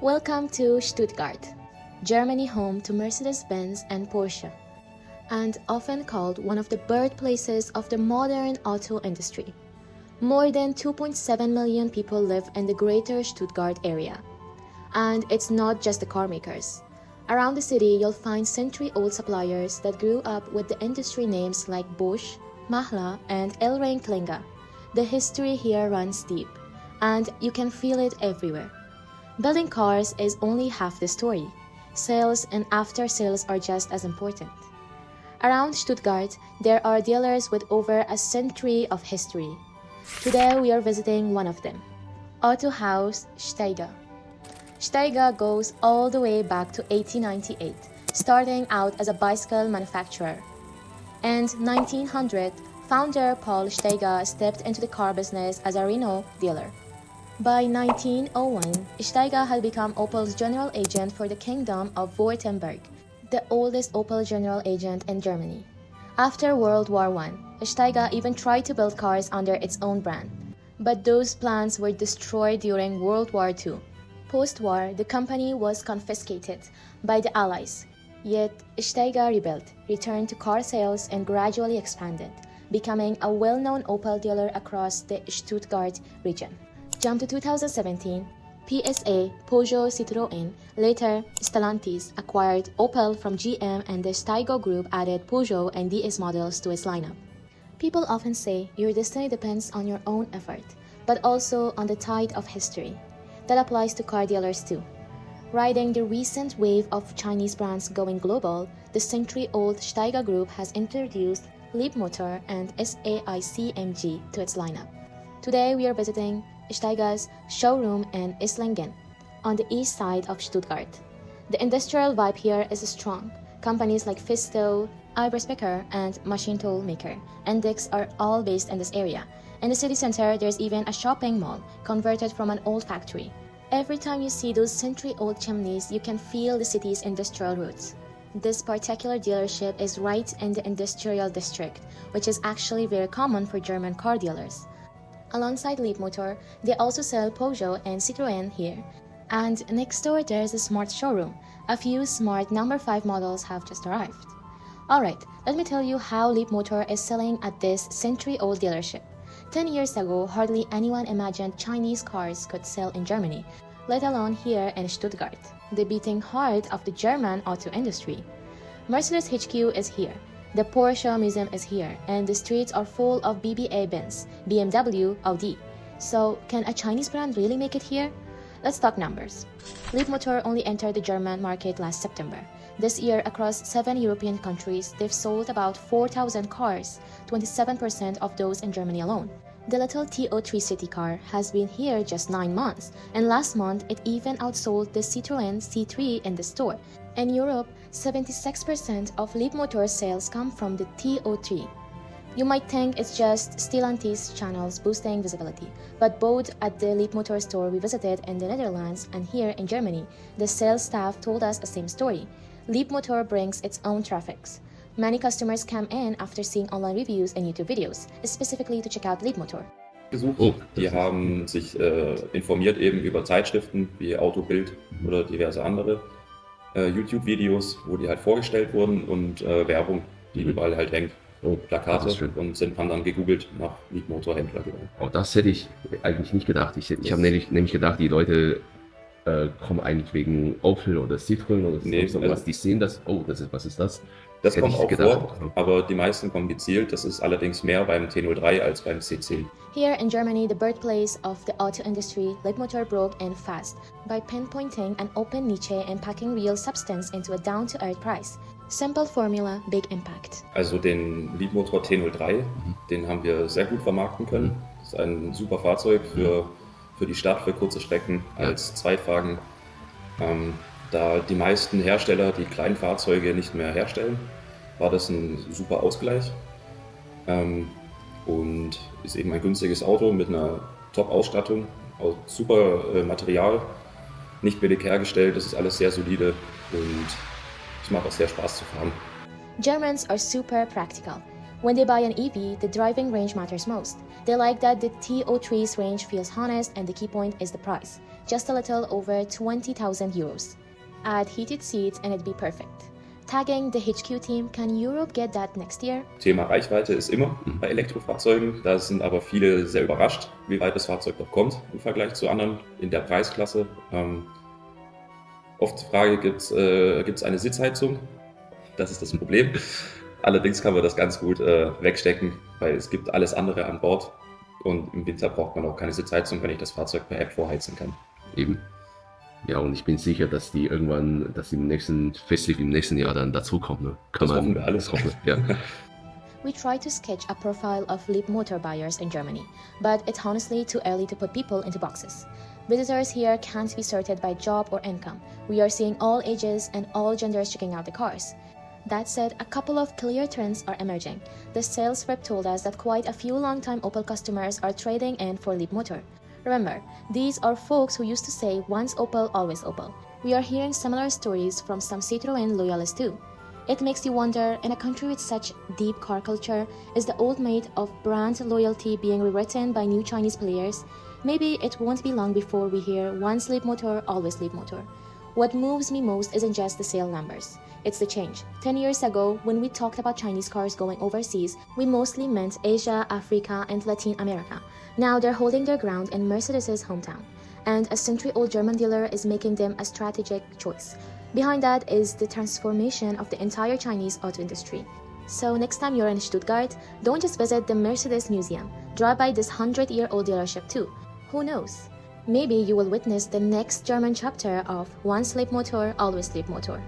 Welcome to Stuttgart, Germany, home to Mercedes-Benz and Porsche, and often called one of the birthplaces of the modern auto industry. More than 2.7 million people live in the greater Stuttgart area. And it's not just the car makers. Around the city, you'll find century-old suppliers that grew up with the industry names like Bosch, Mahler, and Elring-Klinger. The history here runs deep, and you can feel it everywhere. Building cars is only half the story. Sales and after-sales are just as important. Around Stuttgart, there are dealers with over a century of history. Today we are visiting one of them, Auto House Steiger. Steiger goes all the way back to 1898, starting out as a bicycle manufacturer. In 1900, founder Paul Steiger stepped into the car business as a Renault dealer. By 1901, Steiger had become Opel's general agent for the Kingdom of Württemberg, the oldest Opel general agent in Germany. After World War I, Steiger even tried to build cars under its own brand. But those plans were destroyed during World War II. Post-war, the company was confiscated by the Allies. Yet, Steiger rebuilt, returned to car sales, and gradually expanded, becoming a well-known Opel dealer across the Stuttgart region. Jump to 2017, PSA, Peugeot Citroën, later Stellantis, acquired Opel from GM, and the Steiger Group added Peugeot and DS models to its lineup. People often say your destiny depends on your own effort, but also on the tide of history. That applies to car dealers too. Riding the recent wave of Chinese brands going global, the century-old Steiger Group has introduced Leapmotor and SAIC-MG to its lineup. Today we are visiting Steiger's showroom in Islingen, on the east side of Stuttgart. The industrial vibe here is strong. Companies like Fisto, Iberspecker, and Machine Tool Maker, Index are all based in this area. In the city center, there's even a shopping mall converted from an old factory. Every time you see those century-old chimneys, you can feel the city's industrial roots. This particular dealership is right in the industrial district, which is actually very common for German car dealers. Alongside Leapmotor, they also sell Peugeot and Citroën here. And next door there's a smart showroom. A few smart number 5 models have just arrived. Alright, let me tell you how Leapmotor is selling at this century-old dealership. 10 years ago, hardly anyone imagined Chinese cars could sell in Germany, let alone here in Stuttgart, the beating heart of the German auto industry. Mercedes HQ is here. The Porsche Museum is here, and the streets are full of BBA Benz, BMW, Audi. So, can a Chinese brand really make it here? Let's talk numbers. Leapmotor only entered the German market last September. This year, across 7 European countries, they've sold about 4,000 cars, 27% of those in Germany alone. The little TO3 city car has been here just 9 months, and last month it even outsold the Citroën C3 in the store. In Europe, 76% of Leapmotor sales come from the TO3. You might think it's just Stellantis channels boosting visibility, but both at the Leapmotor store we visited in the Netherlands and here in Germany, the sales staff told us the same story. Leapmotor brings its own traffics. Many customers come in after seeing online reviews and YouTube videos, specifically to check out Leapmotor. Die haben sich informiert eben über Zeitschriften wie Autobild oder diverse andere YouTube-Videos, wo die halt vorgestellt wurden und Werbung, die überall halt hängt, Plakate und haben dann gegoogelt nach Leapmotor-Händler. Oh, das hätte ich eigentlich nicht gedacht. Ich habe nämlich gedacht, die Leute kommen eigentlich wegen Opel oder Citroën oder sowas. Die sehen das, was ist das? Das kommt auch vor, aber die meisten kommen gezielt. Das ist allerdings mehr beim T03 als beim CC. Here in Germany, the birthplace of the auto industry, Leapmotor broke in fast by pinpointing an open niche and packing real substance into a down-to-earth price. Simple formula, big impact. Also den Leapmotor T03, den haben wir sehr gut vermarkten können. Das ist ein super Fahrzeug für die Stadt, für kurze Strecken als Zweitwagen. Da die meisten Hersteller die kleinen Fahrzeuge nicht mehr herstellen, war das ein super Ausgleich und ist eben ein günstiges Auto mit einer Top-Ausstattung, super Material, nicht billig hergestellt, das ist alles sehr solide und es macht auch sehr Spaß zu fahren. Germans are super practical. When they buy an EV, the driving range matters most. They like that the TO3's range feels honest and the key point is the price. just a little over 20,000 euros. Add heated seats and it'd be perfect. Tagging the HQ team, can Europe get that next year? Thema Reichweite ist immer bei Elektrofahrzeugen. Da sind aber viele sehr überrascht, wie weit das Fahrzeug doch kommt im Vergleich zu anderen in der Preisklasse. Oft die Frage, gibt es eine Sitzheizung? Das ist das Problem. Allerdings kann man das ganz gut wegstecken, weil es gibt alles andere an Bord. Und im Winter braucht man auch keine Sitzheizung, wenn ich das Fahrzeug per App vorheizen kann. Eben. Ja, und ich bin sicher, dass die irgendwann, festlich im nächsten Jahr dann dazukommen. Ne? Das hoffen wir alles. Hoffen, ja. We try to sketch a profile of Leapmotor buyers in Germany, but it's honestly too early to put people into boxes. Visitors here can't be sorted by job or income. We are seeing all ages and all genders checking out the cars. That said, a couple of clear trends are emerging. The sales rep told us that quite a few long-time Opel customers are trading in for Leapmotor. Remember, these are folks who used to say once Opel, always Opel. We are hearing similar stories from some Citroën loyalists too. It makes you wonder, in a country with such deep car culture, is the old myth of brand loyalty being rewritten by new Chinese players? Maybe it won't be long before we hear once Leapmotor, always Leapmotor. What moves me most isn't just the sale numbers, it's the change. 10 years ago, when we talked about Chinese cars going overseas, we mostly meant Asia, Africa, and Latin America. Now they're holding their ground in Mercedes' hometown, and a century-old German dealer is making them a strategic choice. Behind that is the transformation of the entire Chinese auto industry. So next time you're in Stuttgart, don't just visit the Mercedes Museum, drive by this 100-year-old dealership too. Who knows? Maybe you will witness the next German chapter of once Leapmotor, always Leapmotor.